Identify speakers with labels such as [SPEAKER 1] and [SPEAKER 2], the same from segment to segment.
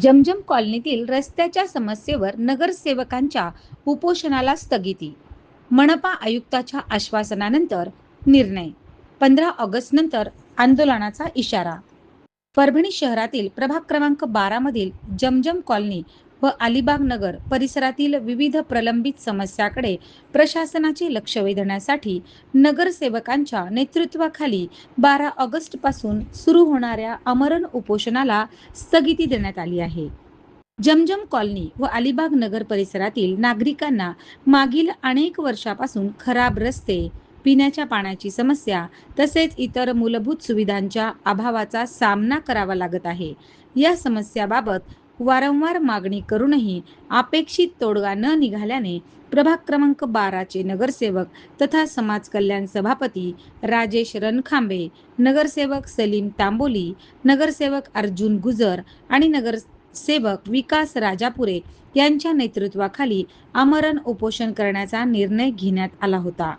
[SPEAKER 1] जमजम कॉलनीतील रस्त्याच्या समस्येवर नगरसेवकांच्या उपोषणाला स्थगिती. मनपा आयुक्ताच्या आश्वासनानंतर निर्णय. 15 ऑगस्ट नंतर आंदोलनाचा इशारा. परभणी शहरातील प्रभाग क्रमांक 12 मधील जमजम कॉलनी व अलिबाग नगर परिसरातील विविध प्रलंबित समस्याकडे प्रशासनाचे लक्ष वेधण्यासाठी नगरसेवकांच्या नेतृत्वाखाली 12 ऑगस्ट पासून सुरू होणाऱ्या आमरण उपोषणाला स्थगिती देण्यात आली आहे. जमजम कॉलनी व अलिबाग नगर परिसरातील नागरिकांना मागील अनेक वर्षापासून खराब रस्ते, पिण्याच्या पाण्याची समस्या तसेच इतर मूलभूत सुविधांच्या अभावाचा सामना करावा लागत आहे. या समस्याबाबत वारंवार मागणी करूनही अपेक्षित तोडगा न निघाल्याने प्रभाग क्रमांक 12 चे नगरसेवक तथा समाज कल्याण सभापती राजेश रणखांबे, नगरसेवक सलीम तांबोली, नगरसेवक अर्जुन गुजर आणि नगरसेवक विकास राजापुरे यांच्या नेतृत्वाखाली आमरण उपोषण करण्याचा निर्णय घेण्यात आला होता.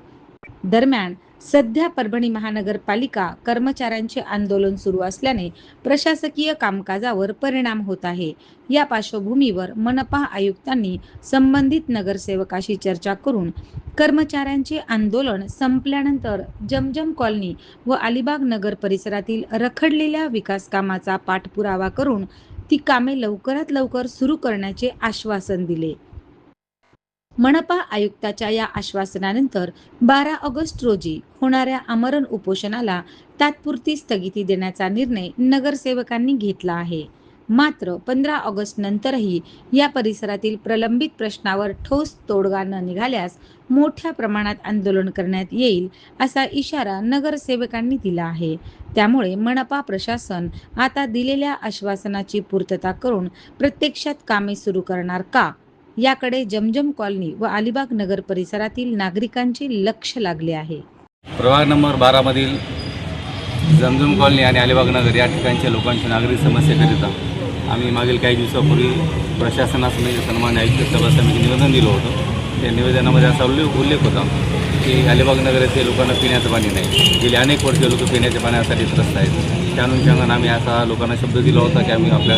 [SPEAKER 1] दरम्यान सध्या परभणी महानगरपालिका कर्मचाऱ्यांचे आंदोलन सुरू असल्याने प्रशासकीय कामकाजावर परिणाम होत आहे. या पार्श्वभूमीवर मनपा आयुक्तांनी संबंधित नगरसेवकाशी चर्चा करून कर्मचाऱ्यांचे आंदोलन संपल्यानंतर जमजम कॉलनी व अलिबाग नगर परिसरातील रखडलेल्या विकास कामाचा पाठपुरावा करून ती कामे लवकरात लवकर सुरू करण्याचे आश्वासन दिले. मनपा आयुक्ताच्या या आश्वासनानंतर 12 ऑगस्ट रोजी होणाऱ्या आमरण उपोषणाला तात्पुरती स्थगिती देण्याचा निर्णय नगरसेवकांनी घेतला आहे. मात्र 15 ऑगस्ट नंतरही या परिसरातील प्रलंबित प्रश्नावर ठोस तोडगा न निघाल्यास मोठ्या प्रमाणात आंदोलन करण्यात येईल असा इशारा नगरसेवकांनी दिला आहे. त्यामुळे मनपा प्रशासन आता दिलेल्या आश्वासनाची पूर्तता करून प्रत्यक्षात कामे सुरू करणार का, याकडे जमजम कॉलनी व अलिबाग नगर परिसरातील नागरिकांचे लक्ष लागले आहे.
[SPEAKER 2] प्रभाग नंबर 12 मधील जमजम कॉलनी आणि अलिबाग नगर या ठिकाणच्या लोकांच्या नागरिक समस्येकरिता आम्ही मागील काही दिवसापूर्वी प्रशासनासमोर सन्मान्य आयुक्त सभासमिती निवेदन दिलं होतं. त्या निवेदनामध्ये असा उल्लेख होता की अलिबाग नगर येथे लोकांना पिण्याचं पाणी नाही. गेली अनेक वर्षे लोक पिण्याच्या पाण्यासाठी त्रस्त आहेत. त्या अनुषंगाने आम्ही असा लोकांना शब्द दिला होता की आम्ही आपल्या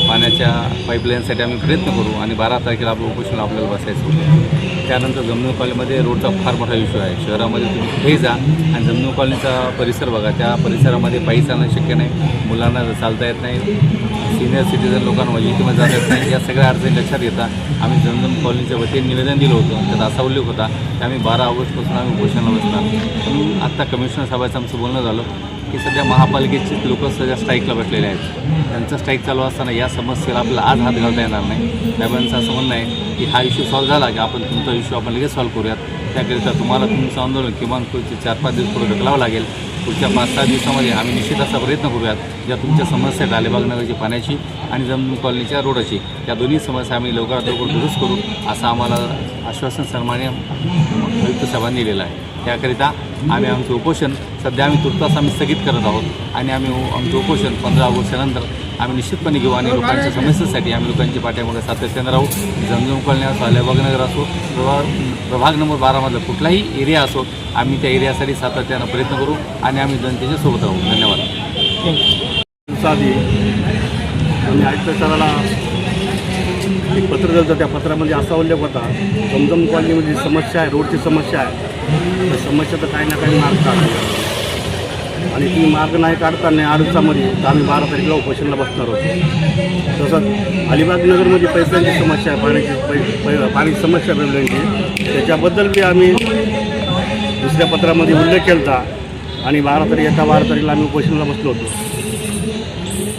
[SPEAKER 2] पाण्याच्या पाईपलाईनसाठी आम्ही प्रयत्न करू आणि 12 तारखेला आपलं उपोषण आपल्याला बसायचं होतं. त्यानंतर जमजम कॉलनीमध्ये रोडचा फार मोठा इश्यू आहे. शहरामध्ये तुम्ही कुठेही जा आणि जमजम कॉलनीचा परिसर बघा, त्या परिसरामध्ये पायी चालणं शक्य नाही, मुलांना चालता येत नाही, सिनियर सिटीजन लोकांना मशिदीमध्ये जाता येत नाही. या सगळ्या अडचणी लक्षात घेता आम्ही जमजम कॉलनीच्या वतीने निवेदन दिलं होतं. त्यात असा उल्लेख होता की आम्ही 12 ऑगस्टपासून आम्ही उपोषणाला बसणार. म्हणून आत्ता कमिशनर साहेबांचं आमचं बोलणं झालं की सध्या महापालिकेचे लोक सध्या स्ट्राईकला बसलेले आहेत. त्यांचं स्ट्राईक चालू असताना या समस्येला आपल्याला आज हात घालता येणार नाही. साहेबांचं असं म्हणणं आहे की हा इश्यू सॉल्व्ह झाला की आपण तुमचा इश्यू आपण लगेच सॉल्व्ह करूयात. त्याकरिता तुम्हाला तुमचं आंदोलन किमान 4-5 दिवस पुढे ढकलावं लागेल. पुढच्या 5-6 दिवसामध्ये आम्ही निश्चित असा प्रयत्न करूयात ज्या तुमच्या समस्या आहेत अलिबाग नगरची पाण्याची आणि जमजम कॉलनीच्या रोडाची, या दोन्ही समस्या आम्ही लवकरात लवकर दुरुस्त करू असं आम्हाला आश्वासन सन्माननीय आयुक्त साहेबांनी दिलेलं आहे. त्याकरिता आम्ही आमचं उपोषण सध्या तुर्तास स्थगित करत आहोत आणि आमचं उपोषण 15 ऑगस्टनंतर आम्ही निश्चितपणे घेऊ आणि लोकांच्या समस्येसाठी आम्ही लोकांच्या पाठीमागे सातत्यानं राहू. जमजम कॉलनी असो, अलिबाग नगर असो, प्रभाग नंबर 12 मधला कुठलाही एरिया असो, आम्ही त्या एरियासाठी सातत्यानं प्रयत्न करू आणि आम्ही जनतेच्या सोबत राहू. धन्यवाद.
[SPEAKER 3] आम्ही आयुक्त सराला एक पत्र दिलं होतं. त्या पत्रामध्ये असा उल्लेख होता जमजम कॉलनीमध्ये समस्या आहे, रोडची समस्या आहे. तर समस्या तर काही ना काही मार्ग काढतो आणि ती मार्ग नाही काढताना 8 दिवसामध्ये तर आम्ही 12 तारखेला उपोषणाला बसणार होतो. तसंच अलिबाग नगरमध्ये पैशांची समस्या आहे, पाण्याची समस्या पाईपलाईनची, त्याच्याबद्दल बी आम्ही दुसऱ्या पत्रामध्ये उल्लेख केला होता आणि 12 तारखेला आम्ही उपोषणाला बसलो होतो.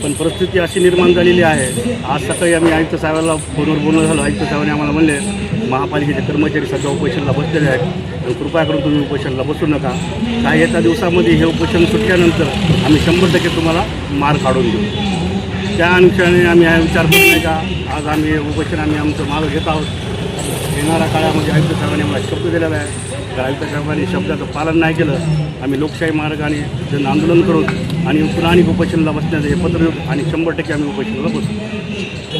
[SPEAKER 3] पण परिस्थिती अशी निर्माण झालेली आहे. आज सकाळी आम्ही आयुक्त साहेबांना फोनवर बोलणं झालं. आयुक्त साहेबांनी आम्हाला म्हणले महापालिकेचे कर्मचारी सध्या उपोषणाला बसलेले आहेत, कृपया करून तुम्ही उपोषणाला बसू नका. काही एका दिवसामध्ये हे उपोषण सुटल्यानंतर आम्ही 100% तुम्हाला मार्ग काढून देऊ. त्या अनुषंगाने आम्ही हा विचार करू नये का आज आम्ही उपोषण आमचं मार्ग घेत आहोत. येणाऱ्या काळामध्ये आयुक्त साहेबांनी आम्हाला शब्द दिलेला आहे. तर आयुक्त साहेबांनी शब्दाचं पालन नाही केलं आम्ही लोकशाही मार्गाने जन आंदोलन करून आणि पुन्हा उपोषणाला बसण्याचं हे पत्र देऊ आणि 100% आम्ही उपोषणाला बसू.